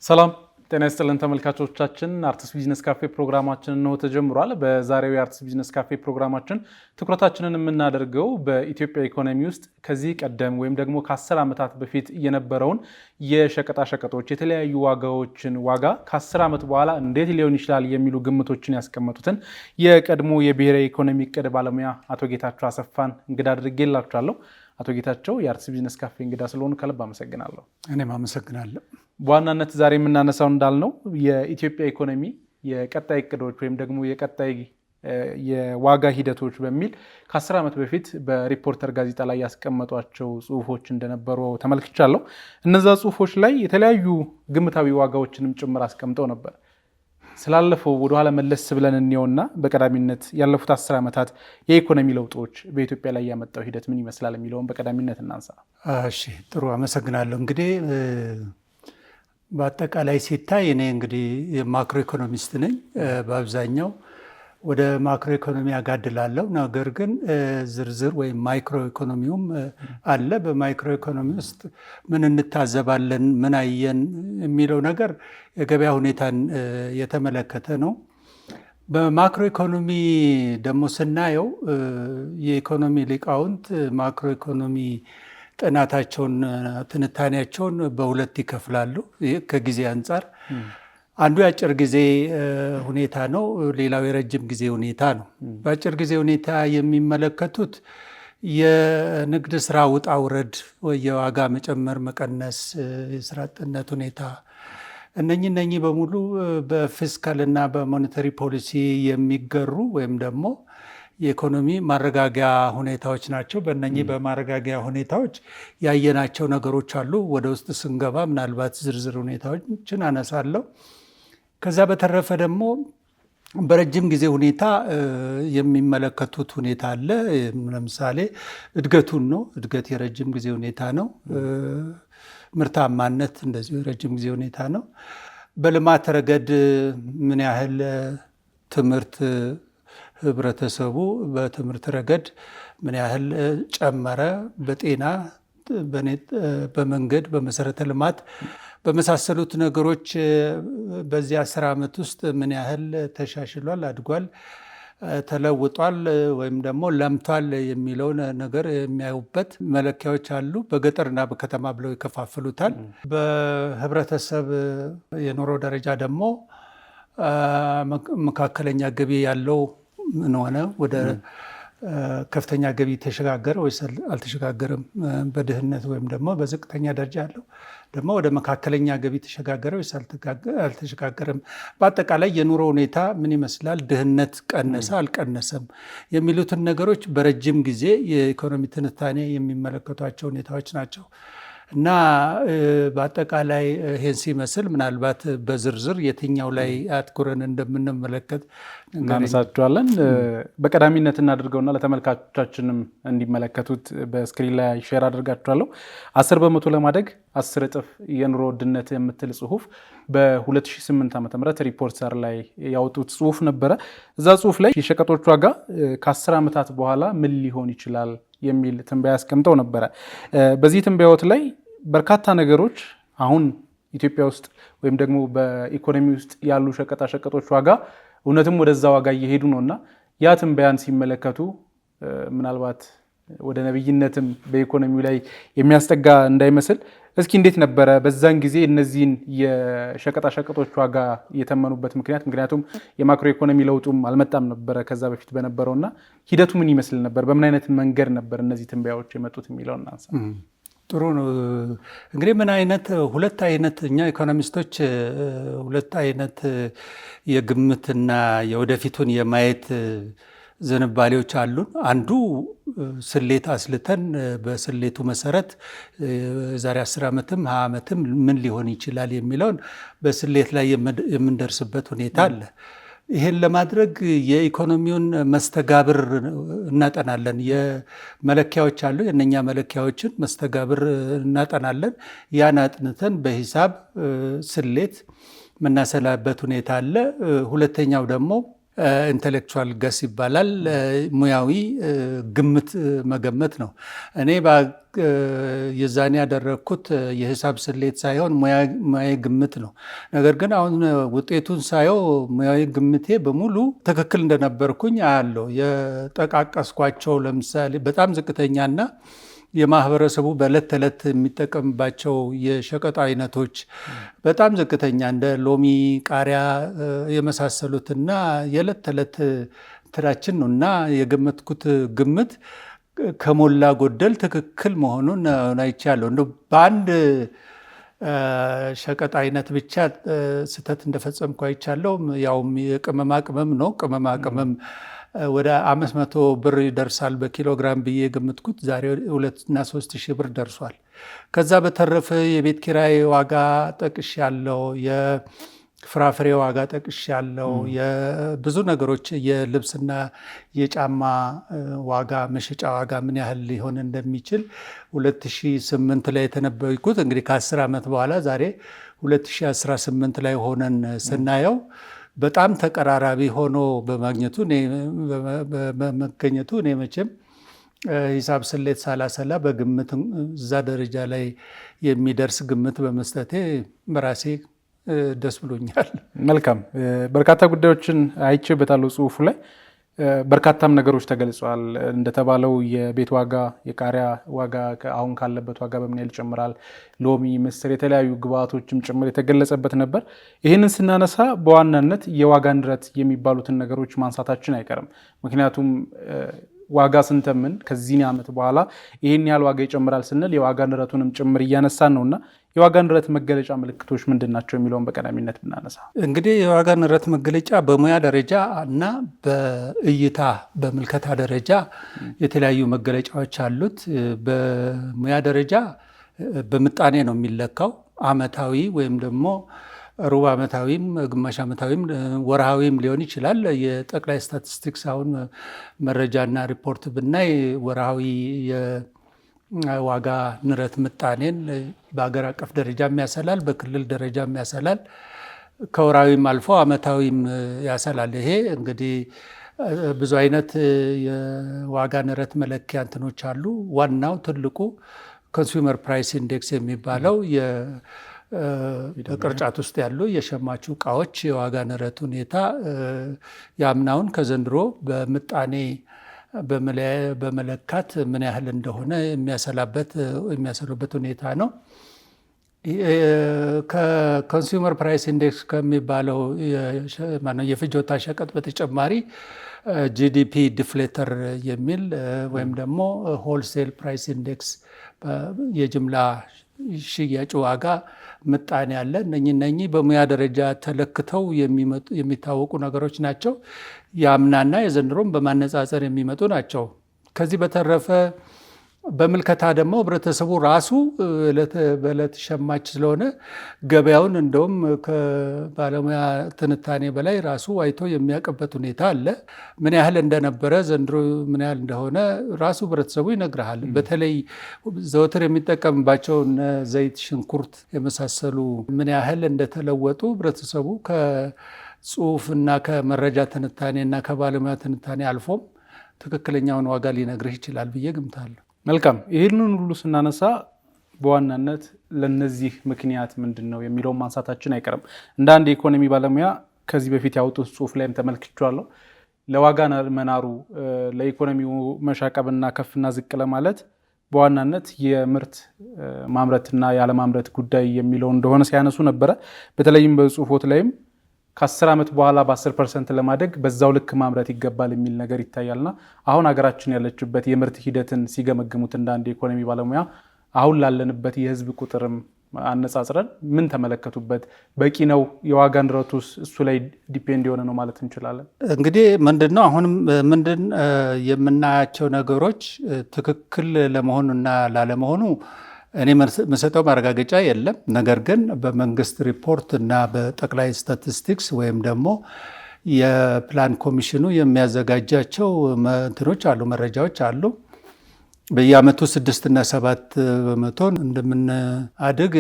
ሰላም ጤና ይስጥልን ተመልካቾቻችን፣ አርትስ ቢዝነስ ካፌ ፕሮግራማችን ነው ተጀምሯል። በዛሬው የአርትስ ቢዝነስ ካፌ ፕሮግራማችን ትኩረታችንን የምናደርገው በኢትዮጵያ ኢኮኖሚ ውስጥ ከዚህ ቀደም ወይም ደግሞ ከ10 ዓመታት በፊት የነበረውን የሸቀጣ ሸቀጦች የተለያዩ ዋጋዎችን ዋጋ ከ10 ዓመት በኋላ እንዴት ሊሆን ይችላል የሚሉ ግምቶችን ያስቀመጡትን የቀድሞ የብሔራዊ ኢኮኖሚ እቅድ ባለሙያ አቶ ጌታቸው አሰፋን እንግዳ አድርጌላችኋለሁ። አቶ ጌታቸው የአርትስ ቢዝነስ ካፌ እንግዳ ስለሆኑ ከልብ አመሰግናለሁ። እኔም አመሰግናለሁ። በዋናነት ዛሬ የምናነሳው እንዳልነው የኢትዮጵያ ኢኮኖሚ የቀጣይ እቅዶች ወይም ደግሞ የቀጣይ የዋጋ ሂደቶች በሚል ከ10 ዓመት በፊት በሪፖርተር ጋዜጣ ላይ ያስቀመጧቸው ጽሁፎች እንደነበሩ ተመልክቻለሁ። እነዛ ጽሁፎች ላይ የተለያዩ ግምታዊ ዋጋዎችንም ጭምር አስቀምጠው ነበር። ስላለፈው ወደኋላ መለስ ብለን እንየውና በቀዳሚነት ያለፉት 10 ዓመታት የኢኮኖሚ ለውጦች በኢትዮጵያ ላይ ያመጣው ሂደት ምን ይመስላል የሚለውን በቀዳሚነት እናንሳ። እሺ፣ ጥሩ አመሰግናለሁ። እንግዲህ በአጠቃላይ ሲታይ እኔ እንግዲህ የማክሮ ኢኮኖሚስት ነኝ። በአብዛኛው ወደ ማክሮ ኢኮኖሚ ያጋድላለሁ። ነገር ግን ዝርዝር ወይም ማይክሮ ኢኮኖሚውም አለ። በማይክሮ ኢኮኖሚ ውስጥ ምን እንታዘባለን፣ ምን አየን የሚለው ነገር የገበያ ሁኔታን የተመለከተ ነው። በማክሮ ኢኮኖሚ ደግሞ ስናየው የኢኮኖሚ ሊቃውንት ማክሮ ኢኮኖሚ ጥናታቸውን ትንታኔያቸውን በሁለት ይከፍላሉ። ከጊዜ አንጻር አንዱ የአጭር ጊዜ ሁኔታ ነው፣ ሌላው የረጅም ጊዜ ሁኔታ ነው። በአጭር ጊዜ ሁኔታ የሚመለከቱት የንግድ ስራ ውጣ ውረድ፣ የዋጋ መጨመር መቀነስ፣ የስራ አጥነት ሁኔታ፣ እነኚህ በሙሉ በፊስካል እና በሞኔታሪ ፖሊሲ የሚገሩ ወይም ደግሞ የኢኮኖሚ ማረጋጊያ ሁኔታዎች ናቸው። በእነኚህ በማረጋጊያ ሁኔታዎች ያየናቸው ነገሮች አሉ። ወደ ውስጥ ስንገባ ምናልባት ዝርዝር ሁኔታዎችን አነሳለሁ። ከዛ በተረፈ ደግሞ በረጅም ጊዜ ሁኔታ የሚመለከቱት ሁኔታ አለ። ለምሳሌ እድገቱን ነው። እድገት የረጅም ጊዜ ሁኔታ ነው። ምርታማነት እንደዚሁ የረጅም ጊዜ ሁኔታ ነው። በልማት ረገድ ምን ያህል ትምህርት ህብረተሰቡ በትምህርት ረገድ ምን ያህል ጨመረ፣ በጤና፣ በመንገድ፣ በመሰረተ ልማት በመሳሰሉት ነገሮች በዚህ 10 ዓመት ውስጥ ምን ያህል ተሻሽሏል፣ አድጓል፣ ተለውጧል ወይም ደግሞ ለምቷል የሚለውን ነገር የሚያዩበት መለኪያዎች አሉ። በገጠርና በከተማ ብለው ይከፋፍሉታል። በህብረተሰብ የኑሮ ደረጃ ደግሞ መካከለኛ ገቢ ያለው ምን ሆነ፣ ወደ ከፍተኛ ገቢ ተሸጋገረ ወይስ አልተሸጋገረም? በድህነት ወይም ደግሞ በዝቅተኛ ደረጃ ያለው ደግሞ ወደ መካከለኛ ገቢ ተሸጋገረ ወይስ አልተሸጋገረም? በአጠቃላይ የኑሮ ሁኔታ ምን ይመስላል? ድህነት ቀነሰ አልቀነሰም? የሚሉትን ነገሮች በረጅም ጊዜ የኢኮኖሚ ትንታኔ የሚመለከቷቸው ሁኔታዎች ናቸው እና በአጠቃላይ ይህን ሲመስል ምናልባት በዝርዝር የትኛው ላይ አትኩረን እንደምንመለከት እናነሳቸዋለን። በቀዳሚነት እናድርገውና ለተመልካቾቻችንም እንዲመለከቱት በስክሪን ላይ ሼር አድርጋችኋለሁ። 10 በመቶ ለማደግ 10 እጥፍ የኑሮ ውድነት የምትል ጽሁፍ በ2008 ዓ.ም ሪፖርተር ላይ ያወጡት ጽሁፍ ነበረ። እዛ ጽሁፍ ላይ የሸቀጦች ዋጋ ከ10 ዓመታት በኋላ ምን ሊሆን ይችላል የሚል ትንበያ አስቀምጠው ነበረ። በዚህ ትንበያዎት ላይ በርካታ ነገሮች አሁን ኢትዮጵያ ውስጥ ወይም ደግሞ በኢኮኖሚ ውስጥ ያሉ ሸቀጣ ሸቀጦች ዋጋ እውነትም ወደዛ ዋጋ እየሄዱ ነውና ያ ትንበያን ሲመለከቱ ምናልባት ወደ ነብይነትም በኢኮኖሚው ላይ የሚያስጠጋ እንዳይመስል እስኪ እንዴት ነበረ በዛን ጊዜ እነዚህን የሸቀጣ ሸቀጦች ዋጋ የተመኑበት ምክንያቱም የማክሮ ኢኮኖሚ ለውጡም አልመጣም ነበረ ከዛ በፊት በነበረውና ሂደቱ ምን ይመስል ነበር? በምን አይነት መንገድ ነበር እነዚህ ትንበያዎች የመጡት የሚለው እናንሳ። ጥሩ ነው። እንግዲህ ሁለት አይነት እኛ ኢኮኖሚስቶች ሁለት አይነት የግምትና የወደፊቱን የማየት ዝንባሌዎች አሉን። አንዱ ስሌት አስልተን በስሌቱ መሰረት ዛሬ 10 ዓመትም 20 ዓመትም ምን ሊሆን ይችላል የሚለውን በስሌት ላይ የምንደርስበት ሁኔታ አለ። ይህን ለማድረግ የኢኮኖሚውን መስተጋብር እናጠናለን። የመለኪያዎች አሉ። የእነኛ መለኪያዎችን መስተጋብር እናጠናለን። ያን አጥንተን በሂሳብ ስሌት የምናሰላበት ሁኔታ አለ። ሁለተኛው ደግሞ ኢንቴሌክቹዋል ገስ ይባላል። ሙያዊ ግምት መገመት ነው። እኔ የዛኔ ያደረግኩት የሂሳብ ስሌት ሳይሆን ሙያዊ ግምት ነው። ነገር ግን አሁን ውጤቱን ሳየው ሙያዊ ግምቴ በሙሉ ትክክል እንደነበርኩኝ አያለው። የጠቃቀስኳቸው ለምሳሌ በጣም ዝቅተኛና የማህበረሰቡ በዕለት ተዕለት የሚጠቀምባቸው የሸቀጥ አይነቶች በጣም ዝቅተኛ እንደ ሎሚ፣ ቃሪያ የመሳሰሉትና የዕለት ተዕለት እንትናችን ነው እና የገመትኩት ግምት ከሞላ ጎደል ትክክል መሆኑን አይቻለሁ። እንደው በአንድ ሸቀጥ አይነት ብቻ ስህተት እንደፈጸምኩ አይቻለሁ። ያውም የቅመማ ቅመም ነው። ቅመማ ቅመም ወደ 500 ብር ይደርሳል በኪሎግራም ብዬ የገመትኩት ዛሬ 2 እና 3 ሺህ ብር ደርሷል። ከዛ በተረፈ የቤት ኪራይ ዋጋ ጠቅሽ ያለው፣ የፍራፍሬ ዋጋ ጠቅሽ ያለው፣ የብዙ ነገሮች የልብስና የጫማ ዋጋ መሸጫ ዋጋ ምን ያህል ሊሆን እንደሚችል 2008 ላይ የተነበይኩት እንግዲህ ከ10 ዓመት በኋላ ዛሬ 2018 ላይ ሆነን ስናየው በጣም ተቀራራቢ ሆኖ በመገኘቱ እኔ መቼም ሂሳብ ስሌት ሳላሰላ በግምት እዛ ደረጃ ላይ የሚደርስ ግምት በመስጠቴ በራሴ ደስ ብሎኛል። መልካም። በርካታ ጉዳዮችን አይቼበታለሁ ጽሁፉ ላይ በርካታም ነገሮች ተገልጸዋል። እንደተባለው የቤት ዋጋ፣ የቃሪያ ዋጋ አሁን ካለበት ዋጋ በምን ያህል ይጨምራል፣ ሎሚ፣ ምስር፣ የተለያዩ ግብአቶችም ጭምር የተገለጸበት ነበር። ይህንን ስናነሳ በዋናነት የዋጋ ንረት የሚባሉትን ነገሮች ማንሳታችን አይቀርም። ምክንያቱም ዋጋ ስንተምን ከዚህ ዓመት በኋላ ይህን ያህል ዋጋ ይጨምራል ስንል የዋጋ ንረቱንም ጭምር እያነሳን ነውና የዋጋ ንረት መገለጫ ምልክቶች ምንድን ናቸው የሚለውን በቀዳሚነት ብናነሳ እንግዲህ የዋጋ ንረት መገለጫ በሙያ ደረጃ እና በእይታ በምልከታ ደረጃ የተለያዩ መገለጫዎች አሉት። በሙያ ደረጃ በምጣኔ ነው የሚለካው። ዓመታዊ ወይም ደግሞ ሩብ ዓመታዊም ግማሽ ዓመታዊም ወርሃዊም ሊሆን ይችላል። የጠቅላይ ስታቲስቲክስ አሁን መረጃና ሪፖርት ብናይ ወርሃዊ የዋጋ ንረት ምጣኔን በሀገር አቀፍ ደረጃም ያሰላል፣ በክልል ደረጃም ያሰላል፣ ከወርሃዊም አልፎ ዓመታዊም ያሰላል። ይሄ እንግዲህ ብዙ አይነት የዋጋ ንረት መለኪያ እንትኖች አሉ። ዋናው ትልቁ ኮንሱመር ፕራይስ ኢንዴክስ የሚባለው በቅርጫት ውስጥ ያሉ የሸማቹ እቃዎች የዋጋ ንረት ሁኔታ የአምናውን ከዘንድሮ በምጣኔ በመለካት ምን ያህል እንደሆነ የሚያሰሉበት ሁኔታ ነው። ከኮንሱመር ፕራይስ ኢንዴክስ ከሚባለው የፍጆታ ሸቀጥ በተጨማሪ ጂዲፒ ዲፍሌተር የሚል ወይም ደግሞ ሆልሴል ፕራይስ ኢንዴክስ የጅምላ ሽያጭ ዋጋ ምጣኔ አለ። እነኚህ በሙያ ደረጃ ተለክተው የሚታወቁ ነገሮች ናቸው። የአምናና የዘንድሮም በማነጻጸር የሚመጡ ናቸው። ከዚህ በተረፈ በምልከታ ደግሞ ህብረተሰቡ ራሱ በዕለት ሸማች ስለሆነ ገበያውን እንደውም ከባለሙያ ትንታኔ በላይ ራሱ አይቶ የሚያውቅበት ሁኔታ አለ። ምን ያህል እንደነበረ ዘንድሮ ምን ያህል እንደሆነ ራሱ ህብረተሰቡ ይነግርሃል። በተለይ ዘወትር የሚጠቀምባቸው ዘይት፣ ሽንኩርት የመሳሰሉ ምን ያህል እንደተለወጡ ህብረተሰቡ ከጽሁፍና ከመረጃ ትንታኔና ከባለሙያ ትንታኔ አልፎም ትክክለኛውን ዋጋ ሊነግርህ ይችላል ብዬ ገምታለሁ። መልካም። ይህንን ሁሉ ስናነሳ በዋናነት ለነዚህ ምክንያት ምንድን ነው የሚለውን ማንሳታችን አይቀርም። እንደ አንድ የኢኮኖሚ ባለሙያ ከዚህ በፊት ያወጡት ጽሁፍ ላይም ተመልክቻለሁ። ለዋጋ መናሩ ለኢኮኖሚው መሻቀብና ከፍና ዝቅ ለማለት በዋናነት የምርት ማምረትና ያለማምረት ጉዳይ የሚለው እንደሆነ ሲያነሱ ነበረ። በተለይም በጽሁፎት ላይም ከ10 ዓመት በኋላ በ10% ለማደግ በዛው ልክ ማምረት ይገባል የሚል ነገር ይታያልና አሁን ሀገራችን ያለችበት የምርት ሂደትን ሲገመግሙት እንደ አንድ የኢኮኖሚ ባለሙያ አሁን ላለንበት የህዝብ ቁጥርም አነጻጽረን ምን ተመለከቱበት? በቂ ነው? የዋጋ ንረቱ እሱ ላይ ዲፔንድ የሆነ ነው ማለት እንችላለን? እንግዲህ ምንድነው አሁንም የምናያቸው ነገሮች ትክክል ለመሆኑና ላለመሆኑ እኔ የምሰጠው ማረጋገጫ የለም። ነገር ግን በመንግስት ሪፖርት እና በጠቅላይ ስታቲስቲክስ ወይም ደግሞ የፕላን ኮሚሽኑ የሚያዘጋጃቸው እንትኖች አሉ፣ መረጃዎች አሉ። በየአመቱ 6 እና 7 በመቶ እንደምናድግ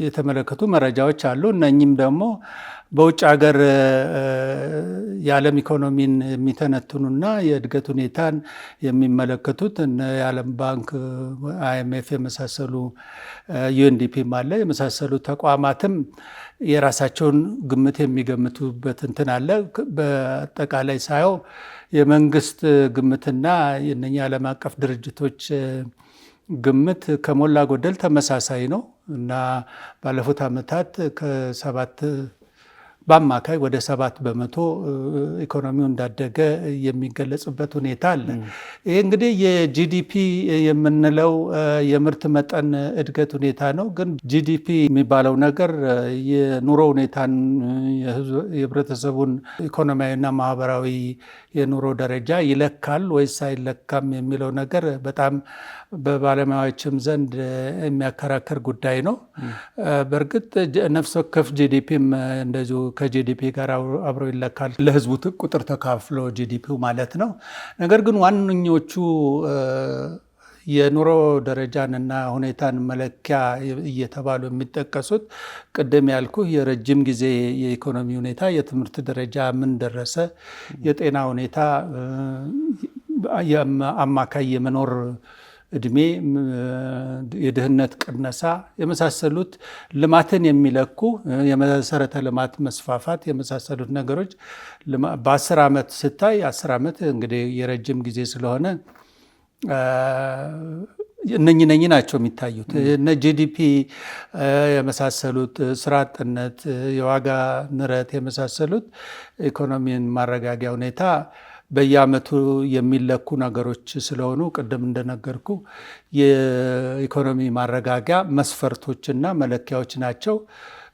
የተመለከቱ መረጃዎች አሉ። እነኚህም ደግሞ በውጭ ሀገር የዓለም ኢኮኖሚን የሚተነትኑና የእድገት ሁኔታን የሚመለከቱት የዓለም ባንክ፣ IMF የመሳሰሉ UNDPም አለ የመሳሰሉ ተቋማትም የራሳቸውን ግምት የሚገምቱበት እንትን አለ። በአጠቃላይ ሳየው የመንግስት ግምትና የእነኛ ዓለም አቀፍ ድርጅቶች ግምት ከሞላ ጎደል ተመሳሳይ ነው እና ባለፉት ዓመታት በአማካይ ወደ 7% ኢኮኖሚው እንዳደገ የሚገለጽበት ሁኔታ አለ። ይህ እንግዲህ የጂዲፒ የምንለው የምርት መጠን እድገት ሁኔታ ነው። ግን ጂዲፒ የሚባለው ነገር የኑሮ ሁኔታን የህብረተሰቡን ኢኮኖሚያዊና ማህበራዊ የኑሮ ደረጃ ይለካል ወይስ አይለካም የሚለው ነገር በጣም በባለሙያዎችም ዘንድ የሚያከራክር ጉዳይ ነው። በእርግጥ ነፍስ ወከፍ ጂዲፒም እንደዚሁ ከጂዲፒ ጋር አብሮ ይለካል፣ ለህዝቡ ቁጥር ተካፍሎ ጂዲፒው ማለት ነው። ነገር ግን ዋነኞቹ የኑሮ ደረጃንና ሁኔታን መለኪያ እየተባሉ የሚጠቀሱት ቅድም ያልኩ የረጅም ጊዜ የኢኮኖሚ ሁኔታ፣ የትምህርት ደረጃ ምን ደረሰ፣ የጤና ሁኔታ፣ አማካይ የመኖር እድሜ፣ የድህነት ቅነሳ የመሳሰሉት ልማትን የሚለኩ የመሰረተ ልማት መስፋፋት የመሳሰሉት ነገሮች በ10 ዓመት ስታይ 10 ዓመት እንግዲህ የረጅም ጊዜ ስለሆነ እነኚህ ናቸው የሚታዩት። እነ ጂዲፒ የመሳሰሉት፣ ስራ አጥነት፣ የዋጋ ንረት የመሳሰሉት ኢኮኖሚን ማረጋጊያ ሁኔታ በየዓመቱ የሚለኩ ነገሮች ስለሆኑ ቅድም እንደነገርኩ የኢኮኖሚ ማረጋጊያ መስፈርቶችና መለኪያዎች ናቸው።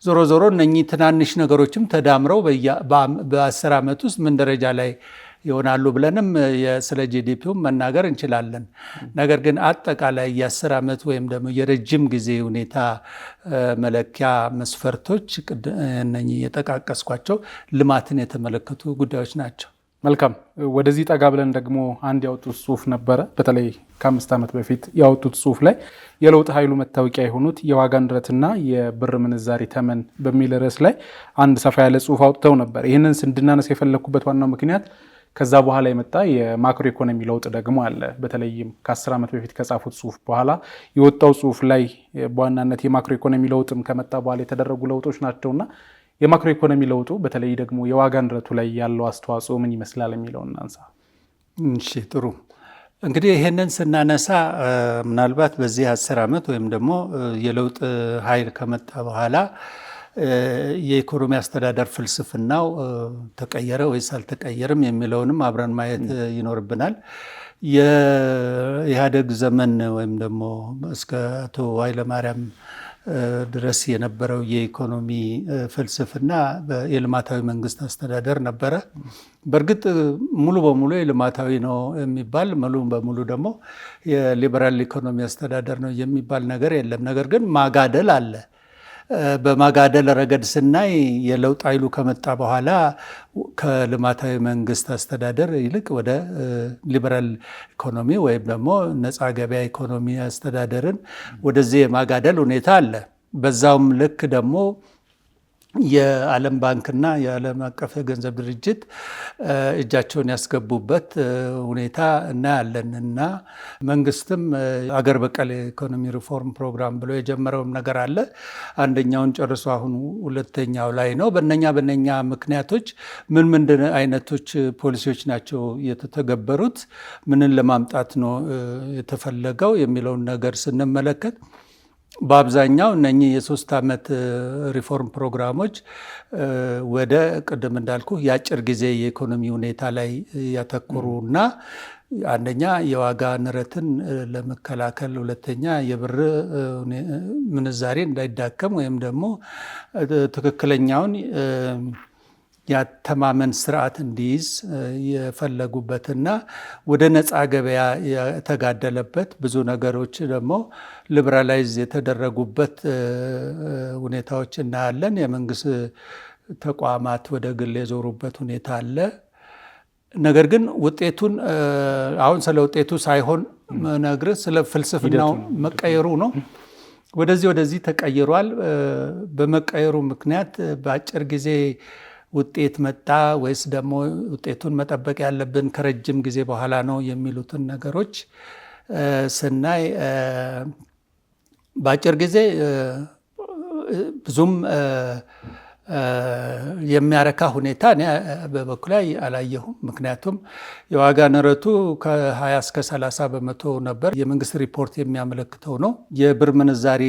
ዞሮ ዞሮ እነኚህ ትናንሽ ነገሮችም ተዳምረው በ10 ዓመት ውስጥ ምን ደረጃ ላይ ይሆናሉ ብለንም ስለ ጂዲፒው መናገር እንችላለን። ነገር ግን አጠቃላይ የ10 ዓመት ወይም ደግሞ የረጅም ጊዜ ሁኔታ መለኪያ መስፈርቶች እነኚህ የጠቃቀስኳቸው ልማትን የተመለከቱ ጉዳዮች ናቸው። መልካም። ወደዚህ ጠጋ ብለን ደግሞ አንድ ያወጡት ጽሁፍ ነበረ። በተለይ ከ5 ዓመት በፊት ያወጡት ጽሁፍ ላይ የለውጥ ኃይሉ መታወቂያ የሆኑት የዋጋ ንረትና የብር ምንዛሪ ተመን በሚል ርዕስ ላይ አንድ ሰፋ ያለ ጽሁፍ አውጥተው ነበር። ይህንን እንድናነሳ የፈለግኩበት ዋናው ምክንያት ከዛ በኋላ የመጣ የማክሮ ኢኮኖሚ ለውጥ ደግሞ አለ። በተለይም ከ10 ዓመት በፊት ከጻፉት ጽሁፍ በኋላ የወጣው ጽሁፍ ላይ በዋናነት የማክሮ ኢኮኖሚ ለውጥም ከመጣ በኋላ የተደረጉ ለውጦች ናቸውና የማክሮ ኢኮኖሚ ለውጡ በተለይ ደግሞ የዋጋ ንረቱ ላይ ያለው አስተዋጽኦ ምን ይመስላል የሚለውን እናንሳ። እሺ፣ ጥሩ። እንግዲህ ይሄንን ስናነሳ ምናልባት በዚህ 10 ዓመት ወይም ደግሞ የለውጥ ኃይል ከመጣ በኋላ የኢኮኖሚ አስተዳደር ፍልስፍናው ተቀየረ ወይስ አልተቀየርም የሚለውንም አብረን ማየት ይኖርብናል። የኢህአዴግ ዘመን ወይም ደግሞ እስከ አቶ ኃይለማርያም ድረስ የነበረው የኢኮኖሚ ፍልስፍና የልማታዊ መንግስት አስተዳደር ነበረ። በእርግጥ ሙሉ በሙሉ የልማታዊ ነው የሚባል፣ ሙሉ በሙሉ ደግሞ የሊበራል ኢኮኖሚ አስተዳደር ነው የሚባል ነገር የለም። ነገር ግን ማጋደል አለ። በማጋደል ረገድ ስናይ የለውጥ ኃይሉ ከመጣ በኋላ ከልማታዊ መንግስት አስተዳደር ይልቅ ወደ ሊበራል ኢኮኖሚ ወይም ደግሞ ነፃ ገበያ ኢኮኖሚ አስተዳደርን ወደዚህ የማጋደል ሁኔታ አለ። በዛውም ልክ ደግሞ የዓለም ባንክና የዓለም አቀፍ የገንዘብ ድርጅት እጃቸውን ያስገቡበት ሁኔታ እናያለን እና መንግስትም አገር በቀል ኢኮኖሚ ሪፎርም ፕሮግራም ብሎ የጀመረውም ነገር አለ። አንደኛውን ጨርሶ አሁን ሁለተኛው ላይ ነው። በእነኛ ምክንያቶች ምንድን አይነቶች ፖሊሲዎች ናቸው የተተገበሩት፣ ምንን ለማምጣት ነው የተፈለገው የሚለውን ነገር ስንመለከት በአብዛኛው እነኚህ የ3 ዓመት ሪፎርም ፕሮግራሞች ወደ ቅድም እንዳልኩ የአጭር ጊዜ የኢኮኖሚ ሁኔታ ላይ ያተኮሩና አንደኛ የዋጋ ንረትን ለመከላከል፣ ሁለተኛ የብር ምንዛሬ እንዳይዳከም ወይም ደግሞ ትክክለኛውን የአተማመን ስርዓት እንዲይዝ የፈለጉበትና ወደ ነፃ ገበያ የተጋደለበት ብዙ ነገሮች ደግሞ ሊበራላይዝ የተደረጉበት ሁኔታዎች እናያለን። የመንግስት ተቋማት ወደ ግል የዞሩበት ሁኔታ አለ። ነገር ግን ውጤቱን አሁን ስለ ውጤቱ ሳይሆን ነግርህ ስለ ፍልስፍናው መቀየሩ ነው። ወደዚህ ተቀይሯል። በመቀየሩ ምክንያት በአጭር ጊዜ ውጤት መጣ ወይስ ደግሞ ውጤቱን መጠበቅ ያለብን ከረጅም ጊዜ በኋላ ነው የሚሉትን ነገሮች ስናይ በአጭር ጊዜ ብዙም የሚያረካ ሁኔታ እኔ በበኩሌ አላየሁም። ምክንያቱም የዋጋ ንረቱ ከ20 እስከ 30 በመቶ ነበር የመንግስት ሪፖርት የሚያመለክተው ነው። የብር ምንዛሪ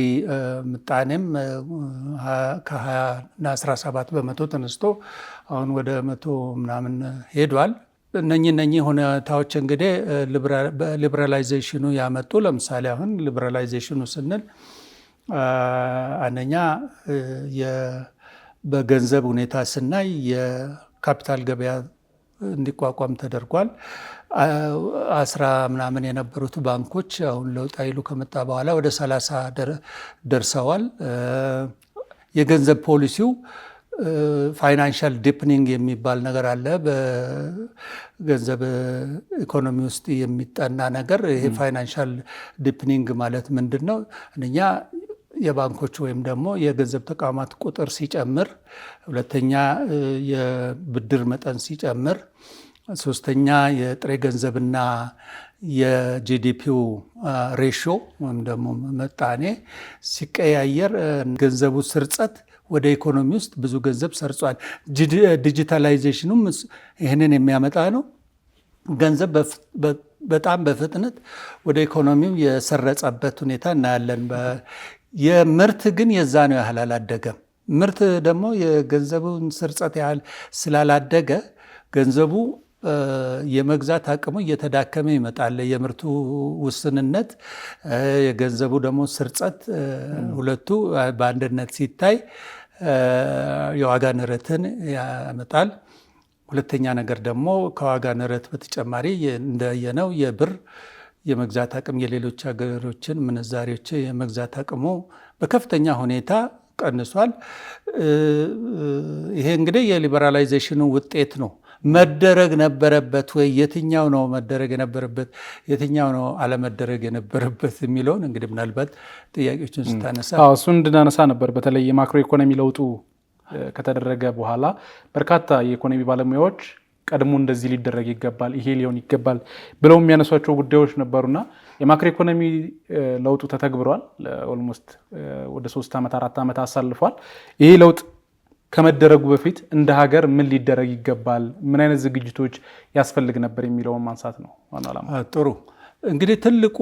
ምጣኔም ከ20 እና 17 በመቶ ተነስቶ አሁን ወደ 100 ምናምን ሄዷል። እነኚህ ሁኔታዎች እንግዲህ ሊበራላይዜሽኑ ያመጡ። ለምሳሌ አሁን ሊበራላይዜሽኑ ስንል አንደኛ በገንዘብ ሁኔታ ስናይ የካፒታል ገበያ እንዲቋቋም ተደርጓል። 10 ምናምን የነበሩት ባንኮች አሁን ለውጥ ኃይሉ ከመጣ በኋላ ወደ 30 ደርሰዋል። የገንዘብ ፖሊሲው ፋይናንሻል ዲፕኒንግ የሚባል ነገር አለ። በገንዘብ ኢኮኖሚ ውስጥ የሚጠና ነገር። ይሄ ፋይናንሻል ዲፕኒንግ ማለት ምንድን ነው? እኛ የባንኮች ወይም ደግሞ የገንዘብ ተቋማት ቁጥር ሲጨምር፣ ሁለተኛ የብድር መጠን ሲጨምር፣ ሶስተኛ የጥሬ ገንዘብና የጂዲፒው ሬሾ ወይም ደግሞ መጣኔ ሲቀያየር ገንዘቡ ስርጸት ወደ ኢኮኖሚ ውስጥ ብዙ ገንዘብ ሰርጿል። ዲጂታላይዜሽኑም ይህንን የሚያመጣ ነው። ገንዘብ በጣም በፍጥነት ወደ ኢኮኖሚው የሰረጸበት ሁኔታ እናያለን። የምርት ግን የዛ ነው ያህል አላደገም። ምርት ደግሞ የገንዘቡን ስርጸት ያህል ስላላደገ ገንዘቡ የመግዛት አቅሙ እየተዳከመ ይመጣል። የምርቱ ውስንነት፣ የገንዘቡ ደግሞ ስርጸት ሁለቱ በአንድነት ሲታይ የዋጋ ንረትን ያመጣል። ሁለተኛ ነገር ደግሞ ከዋጋ ንረት በተጨማሪ እንደየነው የብር የመግዛት አቅም የሌሎች ሀገሮችን ምንዛሬዎች የመግዛት አቅሙ በከፍተኛ ሁኔታ ቀንሷል። ይሄ እንግዲህ የሊበራላይዜሽኑ ውጤት ነው። መደረግ ነበረበት ወይ? የትኛው ነው መደረግ የነበረበት፣ የትኛው ነው አለመደረግ የነበረበት የሚለውን እንግዲህ ምናልባት ጥያቄዎችን ስታነሳ እሱን እንድናነሳ ነበር። በተለይ የማክሮ ኢኮኖሚ ለውጡ ከተደረገ በኋላ በርካታ የኢኮኖሚ ባለሙያዎች ቀድሞ እንደዚህ ሊደረግ ይገባል፣ ይሄ ሊሆን ይገባል ብለው የሚያነሷቸው ጉዳዮች ነበሩና የማክሮ ኢኮኖሚ ለውጡ ተተግብሯል። ኦልሞስት ወደ 3 ዓመት 4 ዓመት አሳልፏል። ይሄ ለውጥ ከመደረጉ በፊት እንደ ሀገር ምን ሊደረግ ይገባል፣ ምን አይነት ዝግጅቶች ያስፈልግ ነበር የሚለውን ማንሳት ነው ዋና ዓላማ። ጥሩ እንግዲህ ትልቁ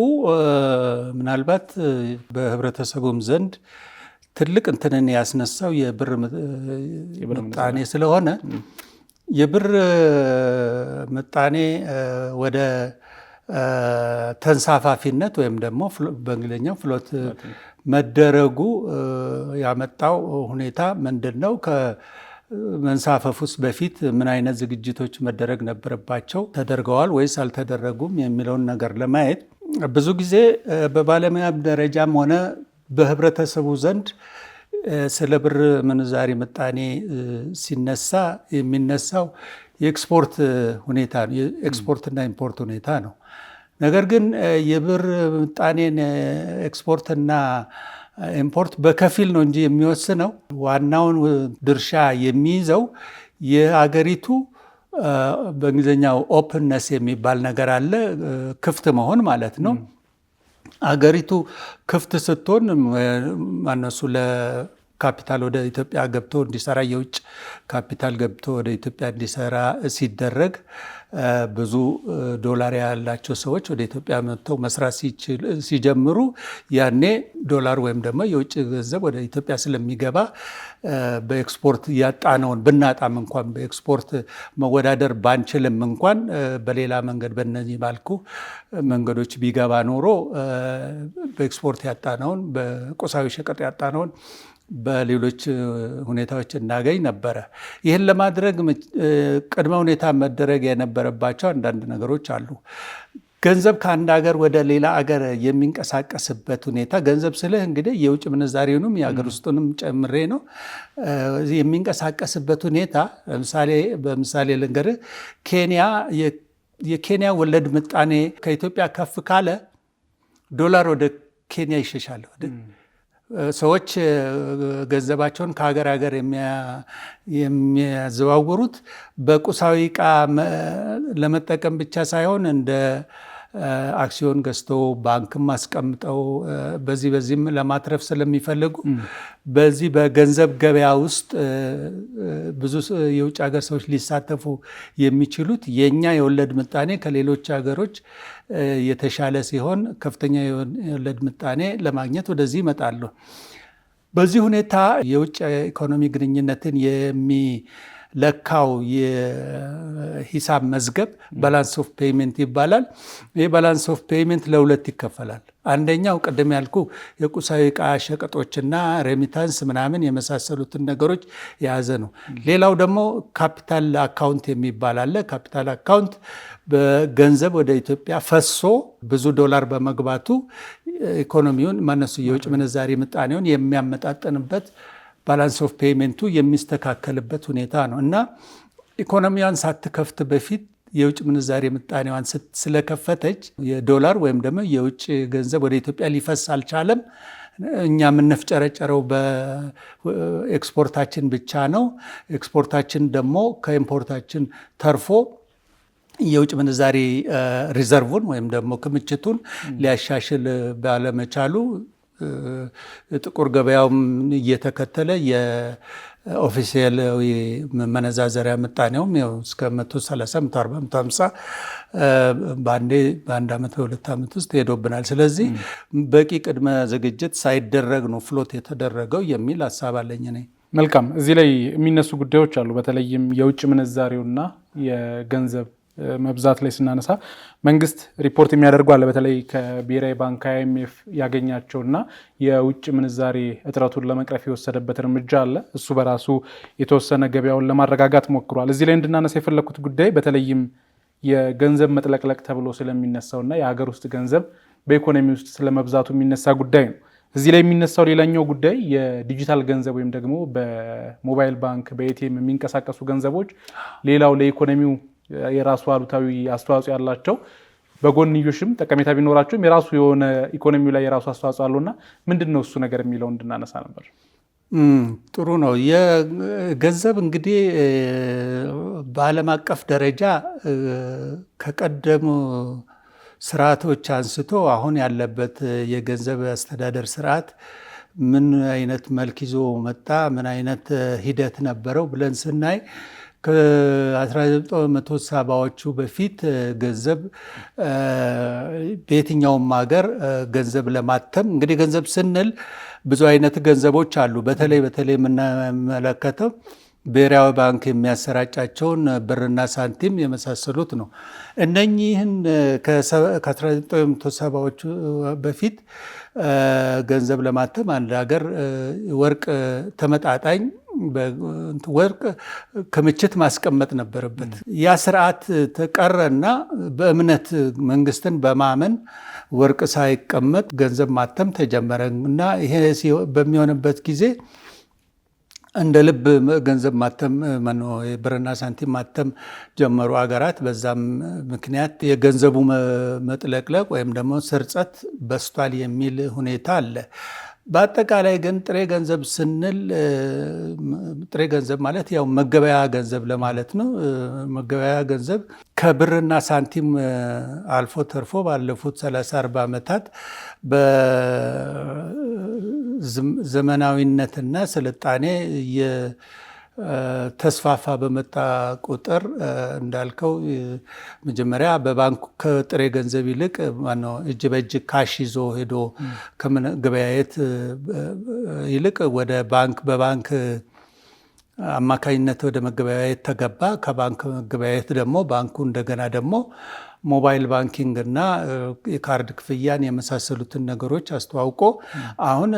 ምናልባት በህብረተሰቡም ዘንድ ትልቅ እንትንን ያስነሳው የብር ምጣኔ ስለሆነ የብር ምጣኔ ወደ ተንሳፋፊነት ወይም ደግሞ በእንግሊዝኛው ፍሎት መደረጉ ያመጣው ሁኔታ ምንድን ነው? ከመንሳፈፉስ በፊት ምን አይነት ዝግጅቶች መደረግ ነበረባቸው? ተደርገዋል ወይስ አልተደረጉም የሚለውን ነገር ለማየት ብዙ ጊዜ በባለሙያ ደረጃም ሆነ በህብረተሰቡ ዘንድ ስለ ብር ምንዛሪ ምጣኔ ሲነሳ የሚነሳው የኤክስፖርት ሁኔታ ነው። የኤክስፖርትና ኢምፖርት ሁኔታ ነው። ነገር ግን የብር ምጣኔን ኤክስፖርትና ኢምፖርት በከፊል ነው እንጂ የሚወስነው ዋናውን ድርሻ የሚይዘው የአገሪቱ በእንግሊዝኛው ኦፕንነስ የሚባል ነገር አለ። ክፍት መሆን ማለት ነው። አገሪቱ ክፍት ስትሆን ማነሱ ለካፒታል ወደ ኢትዮጵያ ገብቶ እንዲሰራ የውጭ ካፒታል ገብቶ ወደ ኢትዮጵያ እንዲሰራ ሲደረግ ብዙ ዶላር ያላቸው ሰዎች ወደ ኢትዮጵያ መጥተው መስራት ሲጀምሩ ያኔ ዶላር ወይም ደግሞ የውጭ ገንዘብ ወደ ኢትዮጵያ ስለሚገባ በኤክስፖርት ያጣነውን ብናጣም እንኳን በኤክስፖርት መወዳደር ባንችልም እንኳን በሌላ መንገድ በእነዚህ ባልኩ መንገዶች ቢገባ ኖሮ በኤክስፖርት ያጣነውን በቁሳዊ ሸቀጥ ያጣነውን በሌሎች ሁኔታዎች እናገኝ ነበረ። ይህን ለማድረግ ቅድመ ሁኔታ መደረግ የነበረባቸው አንዳንድ ነገሮች አሉ። ገንዘብ ከአንድ ሀገር ወደ ሌላ ሀገር የሚንቀሳቀስበት ሁኔታ፣ ገንዘብ ስልህ እንግዲህ የውጭ ምንዛሬውንም የሀገር ውስጡንም ጨምሬ ነው የሚንቀሳቀስበት ሁኔታ። በምሳሌ ልንገርህ፣ የኬንያ ወለድ ምጣኔ ከኢትዮጵያ ከፍ ካለ ዶላር ወደ ኬንያ ይሸሻል። ሰዎች ገንዘባቸውን ከሀገር ሀገር የሚያዘዋውሩት በቁሳዊ ዕቃ ለመጠቀም ብቻ ሳይሆን እንደ አክሲዮን ገዝተው ባንክም አስቀምጠው በዚህም ለማትረፍ ስለሚፈልጉ በዚህ በገንዘብ ገበያ ውስጥ ብዙ የውጭ ሀገር ሰዎች ሊሳተፉ የሚችሉት የኛ የወለድ ምጣኔ ከሌሎች ሀገሮች የተሻለ ሲሆን ከፍተኛ የወለድ ምጣኔ ለማግኘት ወደዚህ ይመጣሉ። በዚህ ሁኔታ የውጭ ኢኮኖሚ ግንኙነትን ለካው የሂሳብ መዝገብ ባላንስ ኦፍ ፔይመንት ይባላል። ይህ ባላንስ ኦፍ ፔይመንት ለሁለት ይከፈላል። አንደኛው ቅድም ያልኩ የቁሳዊ ዕቃ ሸቀጦችና ሬሚታንስ ምናምን የመሳሰሉትን ነገሮች የያዘ ነው። ሌላው ደግሞ ካፒታል አካውንት የሚባል አለ። ካፒታል አካውንት በገንዘብ ወደ ኢትዮጵያ ፈሶ ብዙ ዶላር በመግባቱ ኢኮኖሚውን ማነሱ የውጭ ምንዛሪ ምጣኔውን የሚያመጣጥንበት ባላንስ ኦፍ ፔይመንቱ የሚስተካከልበት ሁኔታ ነው እና ኢኮኖሚዋን ሳትከፍት በፊት የውጭ ምንዛሬ ምጣኔዋን ስለከፈተች የዶላር ወይም ደግሞ የውጭ ገንዘብ ወደ ኢትዮጵያ ሊፈስ አልቻለም። እኛ የምንፍጨረጨረው በኤክስፖርታችን ብቻ ነው። ኤክስፖርታችን ደግሞ ከኢምፖርታችን ተርፎ የውጭ ምንዛሪ ሪዘርቭን ወይም ደግሞ ክምችቱን ሊያሻሽል ባለመቻሉ ጥቁር ገበያውም እየተከተለ የኦፊሴላዊ መነዛዘሪያ ምጣኔውም እስከ 130፣ 140፣ 150 በአንድ ዓመት በሁለት ዓመት ውስጥ ሄዶብናል። ስለዚህ በቂ ቅድመ ዝግጅት ሳይደረግ ነው ፍሎት የተደረገው የሚል ሀሳብ አለኝ ነኝ። መልካም። እዚህ ላይ የሚነሱ ጉዳዮች አሉ። በተለይም የውጭ ምንዛሬውና የገንዘብ መብዛት ላይ ስናነሳ መንግስት ሪፖርት የሚያደርጉ አለ። በተለይ ከብሔራዊ ባንክ IMF ያገኛቸውና የውጭ ምንዛሬ እጥረቱን ለመቅረፍ የወሰደበት እርምጃ አለ። እሱ በራሱ የተወሰነ ገበያውን ለማረጋጋት ሞክሯል። እዚህ ላይ እንድናነሳ የፈለኩት ጉዳይ በተለይም የገንዘብ መጥለቅለቅ ተብሎ ስለሚነሳውና የሀገር ውስጥ ገንዘብ በኢኮኖሚ ውስጥ ስለመብዛቱ የሚነሳ ጉዳይ ነው። እዚህ ላይ የሚነሳው ሌላኛው ጉዳይ የዲጂታል ገንዘብ ወይም ደግሞ በሞባይል ባንክ በኤቲኤም የሚንቀሳቀሱ ገንዘቦች ሌላው ለኢኮኖሚው የራሱ አሉታዊ አስተዋጽኦ ያላቸው በጎንዮሽም ጠቀሜታ ቢኖራቸውም የራሱ የሆነ ኢኮኖሚው ላይ የራሱ አስተዋጽኦ አለውና ምንድነው እሱ ነገር የሚለው እንድናነሳ ነበር። ጥሩ ነው። የገንዘብ እንግዲህ በዓለም አቀፍ ደረጃ ከቀደሙ ስርዓቶች አንስቶ አሁን ያለበት የገንዘብ አስተዳደር ስርዓት ምን አይነት መልክ ይዞ መጣ፣ ምን አይነት ሂደት ነበረው ብለን ስናይ ከ1970ዎቹ በፊት ገንዘብ በየትኛውም ሀገር ገንዘብ ለማተም እንግዲህ ገንዘብ ስንል ብዙ አይነት ገንዘቦች አሉ። በተለይ የምንመለከተው ብሔራዊ ባንክ የሚያሰራጫቸውን ብርና ሳንቲም የመሳሰሉት ነው። እነኚህን ከ1970ዎቹ በፊት ገንዘብ ለማተም አንድ ሀገር ወርቅ ተመጣጣኝ ወርቅ ክምችት ማስቀመጥ ነበረበት። ያ ስርዓት ተቀረና በእምነት መንግስትን በማመን ወርቅ ሳይቀመጥ ገንዘብ ማተም ተጀመረ እና ይሄ በሚሆንበት ጊዜ እንደ ልብ ገንዘብ ማተም ብርና ሳንቲም ማተም ጀመሩ አገራት። በዛም ምክንያት የገንዘቡ መጥለቅለቅ ወይም ደግሞ ስርጸት በስቷል የሚል ሁኔታ አለ። በአጠቃላይ ግን ጥሬ ገንዘብ ስንል ጥሬ ገንዘብ ማለት ያው መገበያ ገንዘብ ለማለት ነው። መገበያ ገንዘብ ከብርና ሳንቲም አልፎ ተርፎ ባለፉት 30-40 ዓመታት በዘመናዊነትና ስልጣኔ ተስፋፋ በመጣ ቁጥር እንዳልከው መጀመሪያ በባንኩ ከጥሬ ገንዘብ ይልቅ እጅ በእጅ ካሽ ይዞ ሄዶ ከመገበያየት ይልቅ ወደ በባንክ አማካኝነት ወደ መገበያየት ተገባ። ከባንክ መገበያየት ደግሞ ባንኩ እንደገና ደግሞ ሞባይል ባንኪንግ እና የካርድ ክፍያን የመሳሰሉትን ነገሮች አስተዋውቆ አሁን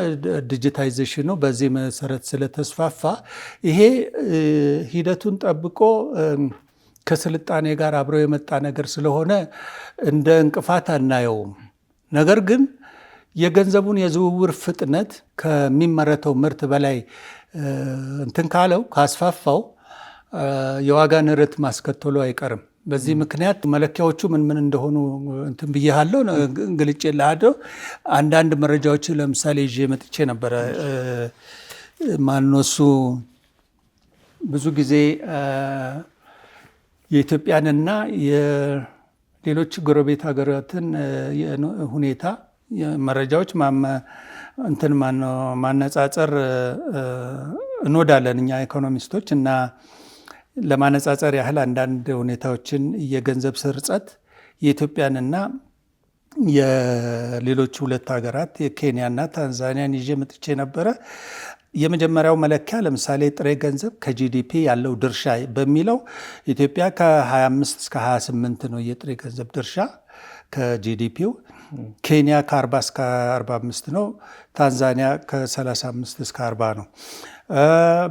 ዲጂታይዜሽኑ በዚህ መሰረት ስለተስፋፋ ይሄ ሂደቱን ጠብቆ ከስልጣኔ ጋር አብሮ የመጣ ነገር ስለሆነ እንደ እንቅፋት አናየውም። ነገር ግን የገንዘቡን የዝውውር ፍጥነት ከሚመረተው ምርት በላይ እንትን ካለው ካስፋፋው የዋጋ ንረት ማስከተሉ አይቀርም። በዚህ ምክንያት መለኪያዎቹ ምን ምን እንደሆኑ እንትን ብያለሁ፣ ግልጬ ልሃለሁ። አንዳንድ መረጃዎች ለምሳሌ ይዤ መጥቼ ነበረ። ማነሱ ብዙ ጊዜ የኢትዮጵያንና የሌሎች ጎረቤት ሀገራትን ሁኔታ መረጃዎች እንትን ማነጻጸር እንወዳለን እኛ ኢኮኖሚስቶች እና ለማነጻጸር ያህል አንዳንድ ሁኔታዎችን የገንዘብ ስርጸት የኢትዮጵያንና የሌሎች ሁለት ሀገራት የኬንያና ታንዛኒያን ይዤ መጥቼ ነበረ። የመጀመሪያው መለኪያ ለምሳሌ ጥሬ ገንዘብ ከጂዲፒ ያለው ድርሻ በሚለው ኢትዮጵያ ከ25 እስከ 28 ነው የጥሬ ገንዘብ ድርሻ ከጂዲፒው። ኬንያ ከ40 እስከ 45 ነው። ታንዛኒያ ከ35 እስከ 40 ነው።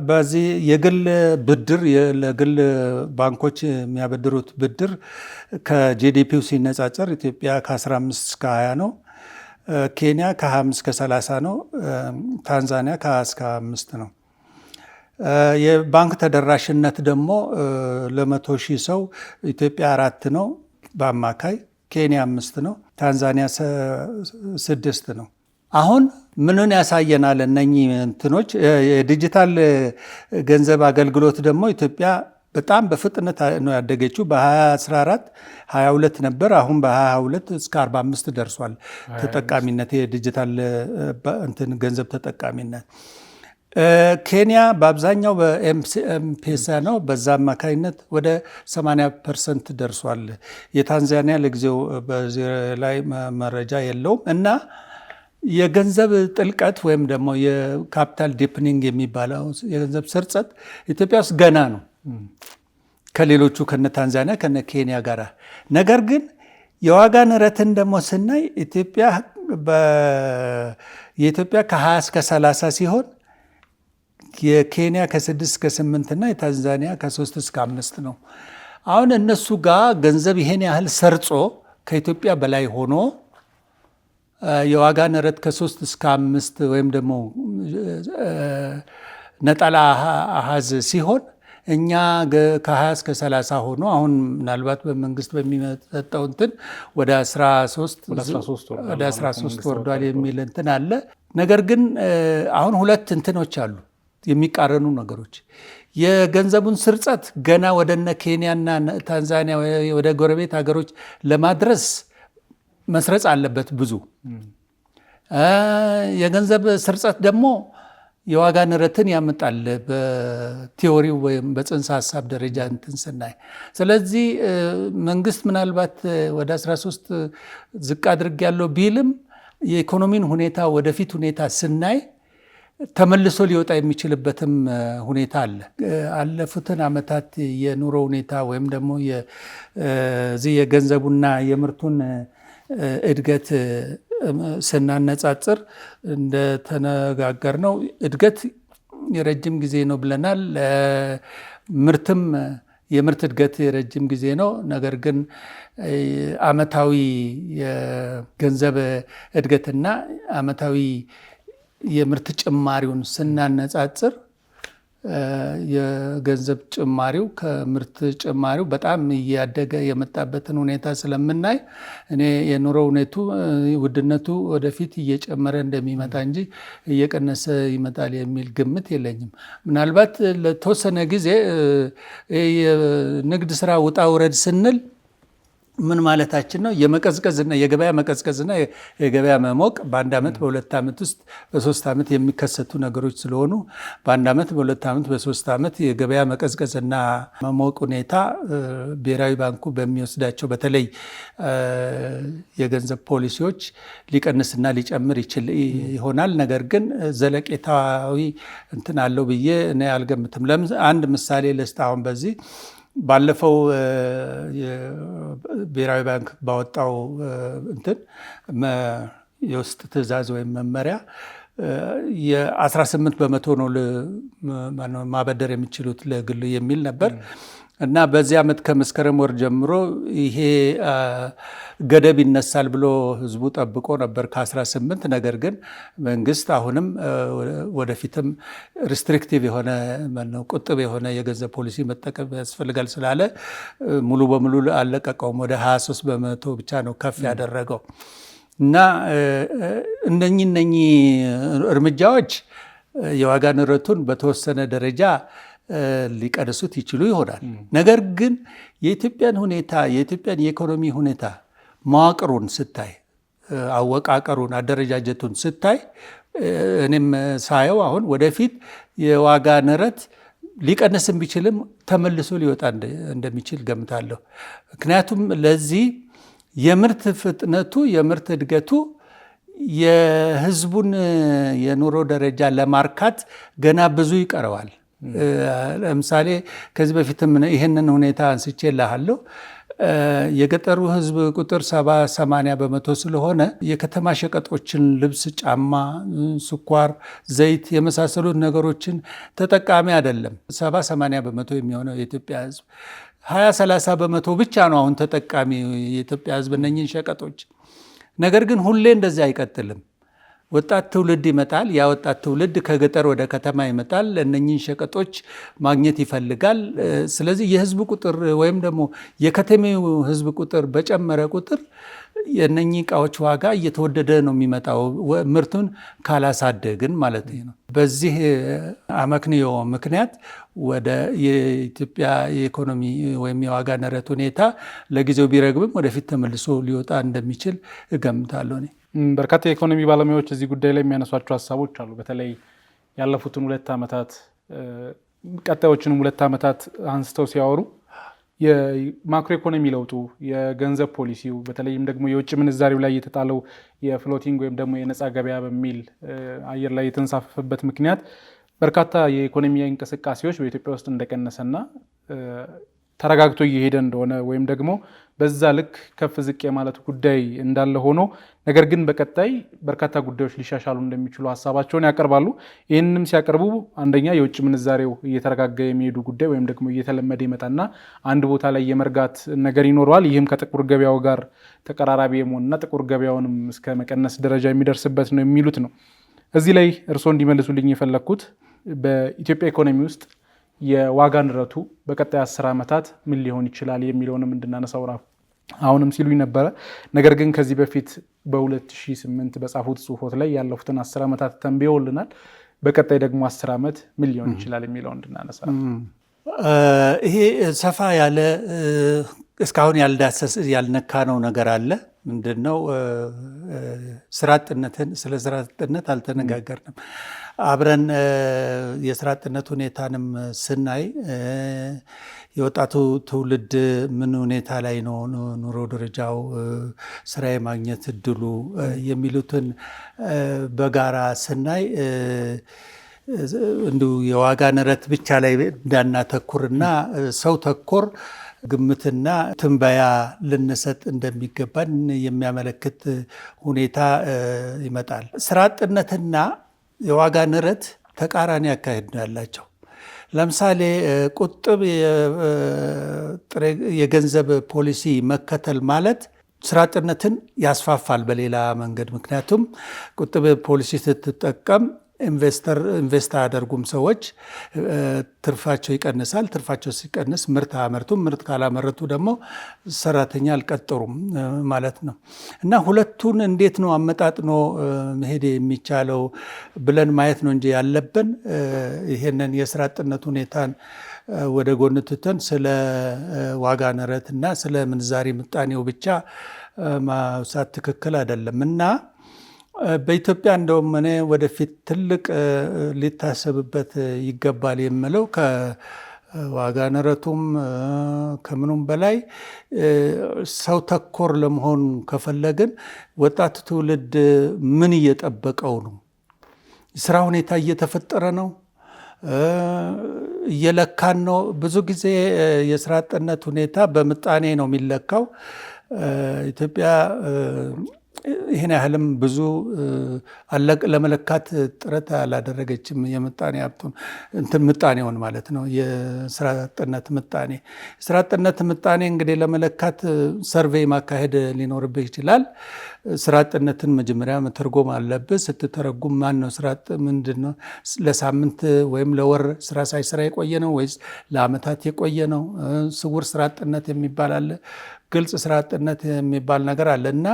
በዚህ የግል ብድር ለግል ባንኮች የሚያበድሩት ብድር ከጂዲፒው ሲነጻጸር ኢትዮጵያ ከ15 እስከ 20 ነው። ኬንያ ከ25 እስከ 30 ነው። ታንዛኒያ ከ20 እስከ 5 ነው። የባንክ ተደራሽነት ደግሞ ለ100 ሺህ ሰው ኢትዮጵያ 4 ነው በአማካይ፣ ኬንያ 5 ነው፣ ታንዛኒያ 6 ነው። አሁን ምንን ያሳየናል? እነኚህ እንትኖች የዲጂታል ገንዘብ አገልግሎት ደግሞ ኢትዮጵያ በጣም በፍጥነት ነው ያደገችው። በ2014 22 ነበር። አሁን በ2022 እስከ 45 ደርሷል ተጠቃሚነት፣ የዲጂታል እንትን ገንዘብ ተጠቃሚነት። ኬንያ በአብዛኛው በኤም-ፔሳ ነው። በዛ አማካይነት ወደ 80% ደርሷል። የታንዛኒያ ለጊዜው በዚህ ላይ መረጃ የለውም እና የገንዘብ ጥልቀት ወይም ደግሞ የካፒታል ዲፕኒንግ የሚባለው የገንዘብ ስርጸት ኢትዮጵያ ውስጥ ገና ነው ከሌሎቹ ከነ ታንዛኒያ ከነ ኬንያ ጋር። ነገር ግን የዋጋ ንረትን ደግሞ ስናይ የኢትዮጵያ ከ20 እስከ 30 ሲሆን የኬንያ ከ6 እስከ 8 እና የታንዛኒያ ከ3 እስከ 5 ነው። አሁን እነሱ ጋር ገንዘብ ይሄን ያህል ሰርጾ ከኢትዮጵያ በላይ ሆኖ የዋጋ ንረት ከ3 እስከ 5 ወይም ደግሞ ነጠላ አሃዝ ሲሆን እኛ ከ20 እስከ 30 ሆኖ አሁን ምናልባት በመንግስት በሚመጣው እንትን ወደ 13 ወርዷል የሚል እንትን አለ። ነገር ግን አሁን ሁለት እንትኖች አሉ የሚቃረኑ ነገሮች። የገንዘቡን ስርጸት ገና ወደነ ኬንያና ታንዛኒያ ወደ ጎረቤት ሀገሮች ለማድረስ መስረጽ አለበት ብዙ። የገንዘብ ስርጸት ደግሞ የዋጋ ንረትን ያመጣል በቲዎሪው ወይም በጽንሰ ሀሳብ ደረጃ እንትን ስናይ። ስለዚህ መንግስት ምናልባት ወደ 13 ዝቅ አድርግ ያለው ቢልም የኢኮኖሚን ሁኔታ ወደፊት ሁኔታ ስናይ ተመልሶ ሊወጣ የሚችልበትም ሁኔታ አለ። አለፉትን ዓመታት የኑሮ ሁኔታ ወይም ደግሞ የገንዘቡና የምርቱን እድገት ስናነጻጽር እንደተነጋገርነው እድገት የረጅም ጊዜ ነው ብለናል። ምርትም የምርት እድገት የረጅም ጊዜ ነው። ነገር ግን አመታዊ የገንዘብ እድገትና አመታዊ የምርት ጭማሪውን ስናነጻጽር የገንዘብ ጭማሪው ከምርት ጭማሪው በጣም እያደገ የመጣበትን ሁኔታ ስለምናይ እኔ የኑሮ ውድነቱ ወደፊት እየጨመረ እንደሚመጣ እንጂ እየቀነሰ ይመጣል የሚል ግምት የለኝም። ምናልባት ለተወሰነ ጊዜ የንግድ ስራ ውጣ ውረድ ስንል ምን ማለታችን ነው? የመቀዝቀዝና የገበያ መቀዝቀዝና የገበያ መሞቅ በአንድ ዓመት በሁለት ዓመት ውስጥ በሶስት ዓመት የሚከሰቱ ነገሮች ስለሆኑ በአንድ ዓመት በሁለት ዓመት በሶስት ዓመት የገበያ መቀዝቀዝና መሞቅ ሁኔታ ብሔራዊ ባንኩ በሚወስዳቸው በተለይ የገንዘብ ፖሊሲዎች ሊቀንስና ሊጨምር ይችል ይሆናል። ነገር ግን ዘለቄታዊ እንትን አለው ብዬ እኔ አልገምትም። አንድ ምሳሌ ልስጥ። አሁን በዚህ ባለፈው ብሔራዊ ባንክ ባወጣው እንትን የውስጥ ትዕዛዝ ወይም መመሪያ የ18% ነው ማበደር የሚችሉት ለግሉ የሚል ነበር። እና በዚህ ዓመት ከመስከረም ወር ጀምሮ ይሄ ገደብ ይነሳል ብሎ ህዝቡ ጠብቆ ነበር ከ18። ነገር ግን መንግስት አሁንም ወደፊትም ሪስትሪክቲቭ የሆነ ቁጥብ የሆነ የገንዘብ ፖሊሲ መጠቀም ያስፈልጋል ስላለ ሙሉ በሙሉ አልለቀቀውም። ወደ 23 በመቶ ብቻ ነው ከፍ ያደረገው። እና እነኚህ እርምጃዎች የዋጋ ንረቱን በተወሰነ ደረጃ ሊቀንሱት ይችሉ ይሆናል። ነገር ግን የኢትዮጵያን ሁኔታ የኢትዮጵያን የኢኮኖሚ ሁኔታ መዋቅሩን ስታይ፣ አወቃቀሩን፣ አደረጃጀቱን ስታይ እኔም ሳየው አሁን ወደፊት የዋጋ ንረት ሊቀንስም ቢችልም ተመልሶ ሊወጣ እንደሚችል ገምታለሁ። ምክንያቱም ለዚህ የምርት ፍጥነቱ የምርት እድገቱ የህዝቡን የኑሮ ደረጃ ለማርካት ገና ብዙ ይቀረዋል። ለምሳሌ ከዚህ በፊትም ይህንን ሁኔታ አንስቼልሃለሁ። የገጠሩ ህዝብ ቁጥር 70-80 በመቶ ስለሆነ የከተማ ሸቀጦችን ልብስ፣ ጫማ፣ ስኳር፣ ዘይት የመሳሰሉት ነገሮችን ተጠቃሚ አይደለም። 70-80 በመቶ የሚሆነው የኢትዮጵያ ህዝብ 20-30 በመቶ ብቻ ነው አሁን ተጠቃሚ የኢትዮጵያ ህዝብ እነኝህን ሸቀጦች። ነገር ግን ሁሌ እንደዚህ አይቀጥልም። ወጣት ትውልድ ይመጣል። ያ ወጣት ትውልድ ከገጠር ወደ ከተማ ይመጣል። እነኚህን ሸቀጦች ማግኘት ይፈልጋል። ስለዚህ የህዝብ ቁጥር ወይም ደግሞ የከተሜው ህዝብ ቁጥር በጨመረ ቁጥር የእነኚህ እቃዎች ዋጋ እየተወደደ ነው የሚመጣው፣ ምርቱን ካላሳደግን ማለት ነው። በዚህ አመክንዮ ምክንያት ወደ የኢትዮጵያ የኢኮኖሚ ወይም የዋጋ ንረት ሁኔታ ለጊዜው ቢረግብም ወደፊት ተመልሶ ሊወጣ እንደሚችል እገምታለሁ። በርካታ የኢኮኖሚ ባለሙያዎች እዚህ ጉዳይ ላይ የሚያነሷቸው ሀሳቦች አሉ። በተለይ ያለፉትን 2 ዓመታት ቀጣዮችንም 2 ዓመታት አንስተው ሲያወሩ የማክሮ ኢኮኖሚ ለውጡ፣ የገንዘብ ፖሊሲው፣ በተለይም ደግሞ የውጭ ምንዛሪው ላይ የተጣለው የፍሎቲንግ ወይም ደግሞ የነፃ ገበያ በሚል አየር ላይ የተንሳፈፈበት ምክንያት በርካታ የኢኮኖሚ እንቅስቃሴዎች በኢትዮጵያ ውስጥ እንደቀነሰና ተረጋግቶ እየሄደ እንደሆነ ወይም ደግሞ በዛ ልክ ከፍ ዝቅ የማለት ጉዳይ እንዳለ ሆኖ ነገር ግን በቀጣይ በርካታ ጉዳዮች ሊሻሻሉ እንደሚችሉ ሀሳባቸውን ያቀርባሉ። ይህንንም ሲያቀርቡ አንደኛ የውጭ ምንዛሬው እየተረጋጋ የሚሄዱ ጉዳይ ወይም ደግሞ እየተለመደ ይመጣና አንድ ቦታ ላይ የመርጋት ነገር ይኖረዋል። ይህም ከጥቁር ገበያው ጋር ተቀራራቢ የመሆንና ጥቁር ገበያውንም እስከ መቀነስ ደረጃ የሚደርስበት ነው የሚሉት ነው። እዚህ ላይ እርስዎ እንዲመልሱልኝ የፈለግኩት በኢትዮጵያ ኢኮኖሚ ውስጥ የዋጋ ንረቱ በቀጣይ 10 ዓመታት ምን ሊሆን ይችላል የሚለውንም እንድናነሳው አሁንም ሲሉኝ ነበረ። ነገር ግን ከዚህ በፊት በ2008 በጻፉት ጽሁፎት ላይ ያለፉትን 10 ዓመታት ተንብየውልናል። በቀጣይ ደግሞ 10 ዓመት ምን ሊሆን ይችላል የሚለው እንድናነሳ። ይሄ ሰፋ ያለ እስካሁን ያልነካነው ነገር አለ። ምንድነው? ስራ አጥነትን። ስለ ስራ አጥነት አልተነጋገርንም። አብረን የስራ አጥነት ሁኔታንም ስናይ የወጣቱ ትውልድ ምን ሁኔታ ላይ ነው፣ ኑሮ ደረጃው፣ ስራ የማግኘት እድሉ የሚሉትን በጋራ ስናይ እንዲሁ የዋጋ ንረት ብቻ ላይ እንዳናተኩርና ሰው ተኮር ግምትና ትንበያ ልንሰጥ እንደሚገባን የሚያመለክት ሁኔታ ይመጣል። ስራ አጥነትና የዋጋ ንረት ተቃራኒ አካሄድ ነው ያላቸው። ለምሳሌ ቁጥብ የገንዘብ ፖሊሲ መከተል ማለት ስራ አጥነትን ያስፋፋል በሌላ መንገድ። ምክንያቱም ቁጥብ ፖሊሲ ስትጠቀም ኢንቨስት አያደርጉም ሰዎች፣ ትርፋቸው ይቀንሳል። ትርፋቸው ሲቀንስ ምርት አያመርቱም። ምርት ካላመረቱ ደግሞ ሰራተኛ አልቀጠሩም ማለት ነው። እና ሁለቱን እንዴት ነው አመጣጥኖ መሄድ የሚቻለው ብለን ማየት ነው እንጂ ያለብን ይሄንን የስራ አጥነት ሁኔታን ወደ ጎን ትተን ስለ ዋጋ ንረት እና ስለ ምንዛሪ ምጣኔው ብቻ ማውሳት ትክክል አይደለም። እና በኢትዮጵያ እንደውም እኔ ወደፊት ትልቅ ሊታሰብበት ይገባል የምለው ከዋጋ ንረቱም ከምኑም በላይ ሰው ተኮር ለመሆን ከፈለግን ወጣቱ ትውልድ ምን እየጠበቀው ነው? ስራ ሁኔታ እየተፈጠረ ነው? እየለካን ነው? ብዙ ጊዜ የስራ አጥነት ሁኔታ በምጣኔ ነው የሚለካው። ኢትዮጵያ ይህን ያህልም ብዙ ለመለካት ጥረት አላደረገችም። የምጣኔ ሀብቱን ምጣኔውን ማለት ነው። የስራ አጥነት ምጣኔ እንግዲህ ለመለካት ሰርቬይ ማካሄድ ሊኖርብህ ይችላል። ስራ አጥነትን መጀመሪያ መተርጎም አለብህ። ስትተረጉም ማን ነው ስራ አጥ ምንድን ነው? ለሳምንት ወይም ለወር ስራ ሳይሰራ የቆየ ነው ወይስ ለአመታት የቆየ ነው? ስውር ስራ አጥነት የሚባል አለ፣ ግልጽ ስራ አጥነት የሚባል ነገር አለ እና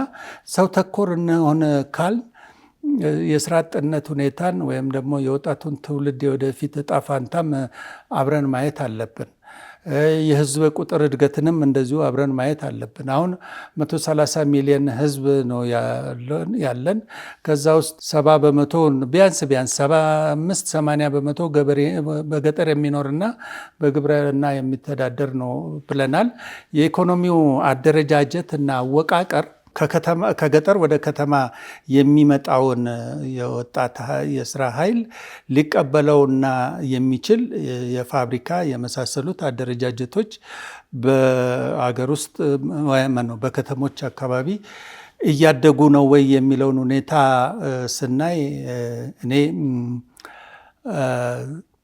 ሰው ተኮር እንሆን ካል የስራ አጥነት ሁኔታን ወይም ደግሞ የወጣቱን ትውልድ የወደፊት እጣ ፋንታም አብረን ማየት አለብን። የህዝብ ቁጥር እድገትንም እንደዚሁ አብረን ማየት አለብን። አሁን 130 ሚሊዮን ህዝብ ነው ያለን። ከዛ ውስጥ 70 በመቶ ቢያንስ 75-80 በመቶ በገጠር የሚኖርና በግብርና የሚተዳደር ነው ብለናል። የኢኮኖሚው አደረጃጀት እና አወቃቀር ከገጠር ወደ ከተማ የሚመጣውን የወጣት የስራ ኃይል ሊቀበለውና የሚችል የፋብሪካ የመሳሰሉት አደረጃጀቶች በአገር ውስጥ በከተሞች አካባቢ እያደጉ ነው ወይ የሚለውን ሁኔታ ስናይ እኔ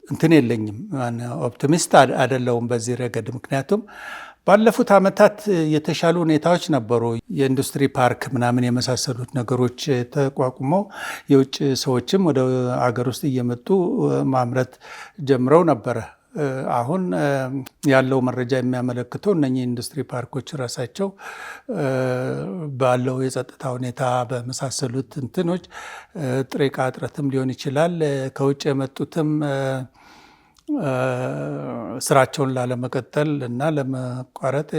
እንትን የለኝም፣ ኦፕቲሚስት አይደለሁም በዚህ ረገድ። ምክንያቱም ባለፉት ዓመታት የተሻሉ ሁኔታዎች ነበሩ። የኢንዱስትሪ ፓርክ ምናምን የመሳሰሉት ነገሮች ተቋቁመው የውጭ ሰዎችም ወደ አገር ውስጥ እየመጡ ማምረት ጀምረው ነበረ። አሁን ያለው መረጃ የሚያመለክተው እነኚህ ኢንዱስትሪ ፓርኮች ራሳቸው ባለው የጸጥታ ሁኔታ በመሳሰሉት እንትኖች ጥሬ ዕቃ እጥረትም ሊሆን ይችላል ከውጭ የመጡትም ስራቸውን ላለመቀጠል እና ለመቋረጥ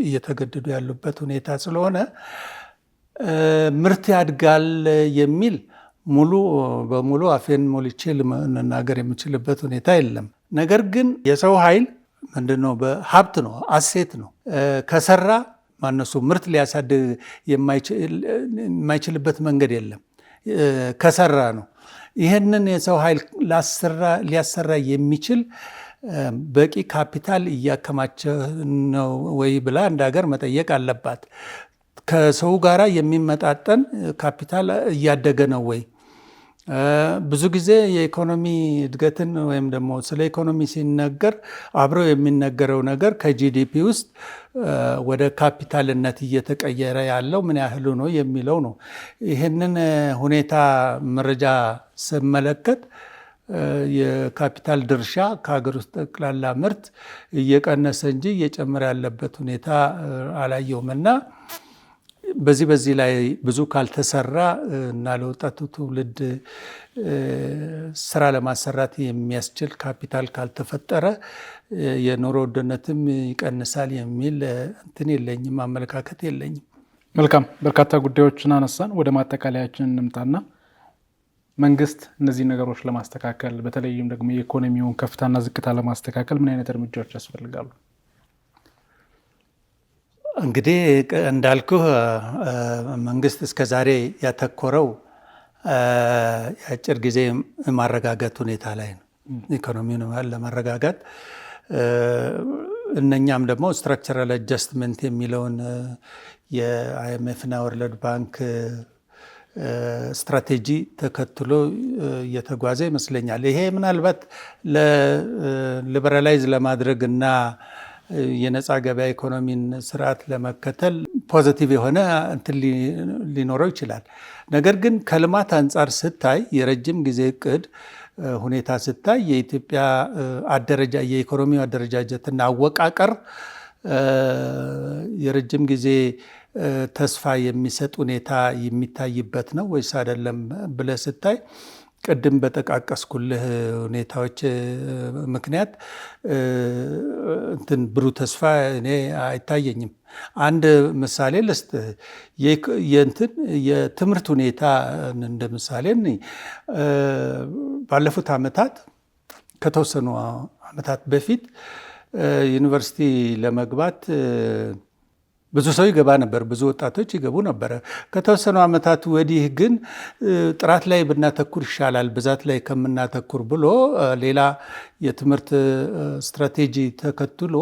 እየተገደዱ ያሉበት ሁኔታ ስለሆነ ምርት ያድጋል የሚል ሙሉ በሙሉ አፌን ሞልቼ ልናገር የምችልበት ሁኔታ የለም። ነገር ግን የሰው ኃይል ምንድነው? በሀብት ነው፣ አሴት ነው። ከሰራ ማነሱ ምርት ሊያሳድግ የማይችልበት መንገድ የለም። ከሰራ ነው። ይህንን የሰው ኃይል ሊያሰራ የሚችል በቂ ካፒታል እያከማቸ ነው ወይ ብላ እንደ ሀገር መጠየቅ አለባት። ከሰው ጋራ የሚመጣጠን ካፒታል እያደገ ነው ወይ? ብዙ ጊዜ የኢኮኖሚ እድገትን ወይም ደግሞ ስለ ኢኮኖሚ ሲነገር አብረው የሚነገረው ነገር ከጂዲፒ ውስጥ ወደ ካፒታልነት እየተቀየረ ያለው ምን ያህሉ ነው የሚለው ነው። ይህንን ሁኔታ መረጃ ስመለከት የካፒታል ድርሻ ከሀገር ውስጥ ጠቅላላ ምርት እየቀነሰ እንጂ እየጨመረ ያለበት ሁኔታ አላየውም እና በዚህ ላይ ብዙ ካልተሰራ እና ለወጣቱ ትውልድ ስራ ለማሰራት የሚያስችል ካፒታል ካልተፈጠረ የኑሮ ውድነትም ይቀንሳል የሚል እንትን የለኝም፣ አመለካከት የለኝም። መልካም፣ በርካታ ጉዳዮችን አነሳን። ወደ ማጠቃለያችን እንምጣና መንግስት እነዚህ ነገሮች ለማስተካከል በተለይም ደግሞ የኢኮኖሚውን ከፍታና ዝቅታ ለማስተካከል ምን አይነት እርምጃዎች ያስፈልጋሉ? እንግዲህ እንዳልኩህ መንግስት እስከዛሬ ያተኮረው የአጭር ጊዜ ማረጋጋት ሁኔታ ላይ ነው። ኢኮኖሚውን ለማረጋጋት እነኛም ደግሞ ስትራክቸራል አጀስትመንት የሚለውን የአይኤምኤፍና ወርልድ ባንክ ስትራቴጂ ተከትሎ እየተጓዘ ይመስለኛል። ይሄ ምናልባት ለሊበራላይዝ ለማድረግ እና የነፃ ገበያ ኢኮኖሚን ስርዓት ለመከተል ፖዚቲቭ የሆነ እንትን ሊኖረው ይችላል። ነገር ግን ከልማት አንጻር ስታይ የረጅም ጊዜ እቅድ ሁኔታ ስታይ የኢትዮጵያ የኢኮኖሚው አደረጃጀትና አወቃቀር የረጅም ጊዜ ተስፋ የሚሰጥ ሁኔታ የሚታይበት ነው ወይስ አይደለም ብለህ ስታይ ቅድም በጠቃቀስኩልህ ሁኔታዎች ምክንያት እንትን ብሩህ ተስፋ እኔ አይታየኝም። አንድ ምሳሌ ልስጥ። የትምህርት ሁኔታ እንደ ምሳሌ ባለፉት ዓመታት ከተወሰኑ ዓመታት በፊት ዩኒቨርሲቲ ለመግባት ብዙ ሰው ይገባ ነበር፣ ብዙ ወጣቶች ይገቡ ነበረ። ከተወሰኑ ዓመታት ወዲህ ግን ጥራት ላይ ብናተኩር ይሻላል ብዛት ላይ ከምናተኩር ብሎ ሌላ የትምህርት ስትራቴጂ ተከትሎ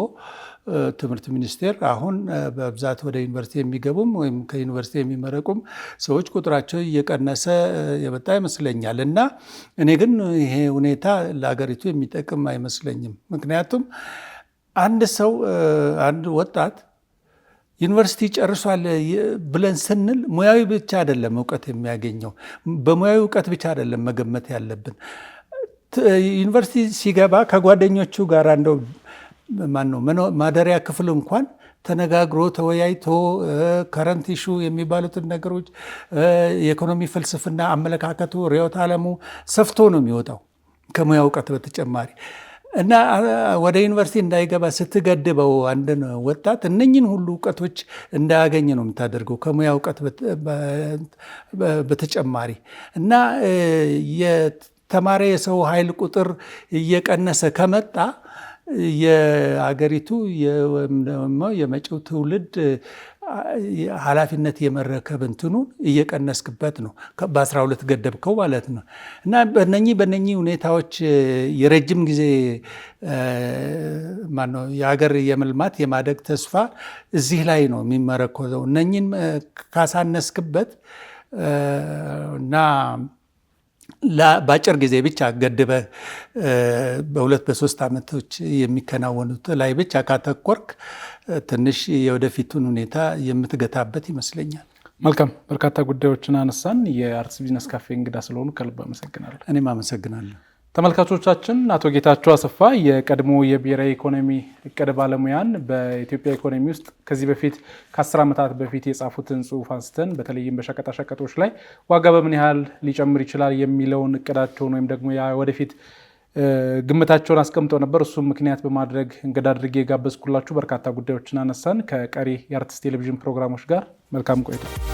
ትምህርት ሚኒስቴር አሁን በብዛት ወደ ዩኒቨርሲቲ የሚገቡም ወይም ከዩኒቨርሲቲ የሚመረቁም ሰዎች ቁጥራቸው እየቀነሰ የመጣ ይመስለኛል። እና እኔ ግን ይሄ ሁኔታ ለሀገሪቱ የሚጠቅም አይመስለኝም። ምክንያቱም አንድ ወጣት ዩኒቨርሲቲ ጨርሷል ብለን ስንል ሙያዊ ብቻ አይደለም እውቀት የሚያገኘው። በሙያዊ እውቀት ብቻ አይደለም መገመት ያለብን። ዩኒቨርሲቲ ሲገባ ከጓደኞቹ ጋር እንደው ማደሪያ ክፍል እንኳን ተነጋግሮ ተወያይቶ ከረንት ኢሹ የሚባሉትን ነገሮች የኢኮኖሚ ፍልስፍና አመለካከቱ፣ ርዕዮተ ዓለሙ ሰፍቶ ነው የሚወጣው ከሙያ እውቀት በተጨማሪ። እና ወደ ዩኒቨርሲቲ እንዳይገባ ስትገድበው አንድን ወጣት እነኝን ሁሉ እውቀቶች እንዳያገኝ ነው የምታደርገው ከሙያ እውቀት በተጨማሪ። እና የተማረ የሰው ኃይል ቁጥር እየቀነሰ ከመጣ የአገሪቱ የመጪው ትውልድ ኃላፊነት የመረከብ እንትኑን እየቀነስክበት ነው። በ12 ገደብከው ማለት ነው። እና በነኚህ ሁኔታዎች የረጅም ጊዜ የሀገር የመልማት የማደግ ተስፋ እዚህ ላይ ነው የሚመረኮዘው። እነኚህን ካሳነስክበት እና በአጭር ጊዜ ብቻ ገድበህ በ2-3 ዓመቶች የሚከናወኑት ላይ ብቻ ካተኮርክ ትንሽ የወደፊቱን ሁኔታ የምትገታበት ይመስለኛል። መልካም፣ በርካታ ጉዳዮችን አነሳን። የአርትስ ቢዝነስ ካፌ እንግዳ ስለሆኑ ከልብ አመሰግናለሁ። እኔም አመሰግናለሁ። ተመልካቾቻችን፣ አቶ ጌታቸው አሰፋ የቀድሞ የብሔራዊ ኢኮኖሚ እቅድ ባለሙያን በኢትዮጵያ ኢኮኖሚ ውስጥ ከዚህ በፊት ከ10 ዓመታት በፊት የጻፉትን ጽሑፍ አንስተን በተለይም በሸቀጣሸቀጦች ላይ ዋጋ በምን ያህል ሊጨምር ይችላል የሚለውን እቅዳቸውን ወይም ደግሞ ወደፊት ግምታቸውን አስቀምጠው ነበር። እሱም ምክንያት በማድረግ እንግዳ አድርጌ የጋበዝኩላችሁ በርካታ ጉዳዮችን አነሳን። ከቀሪ የአርትስ ቴሌቪዥን ፕሮግራሞች ጋር መልካም ቆይታ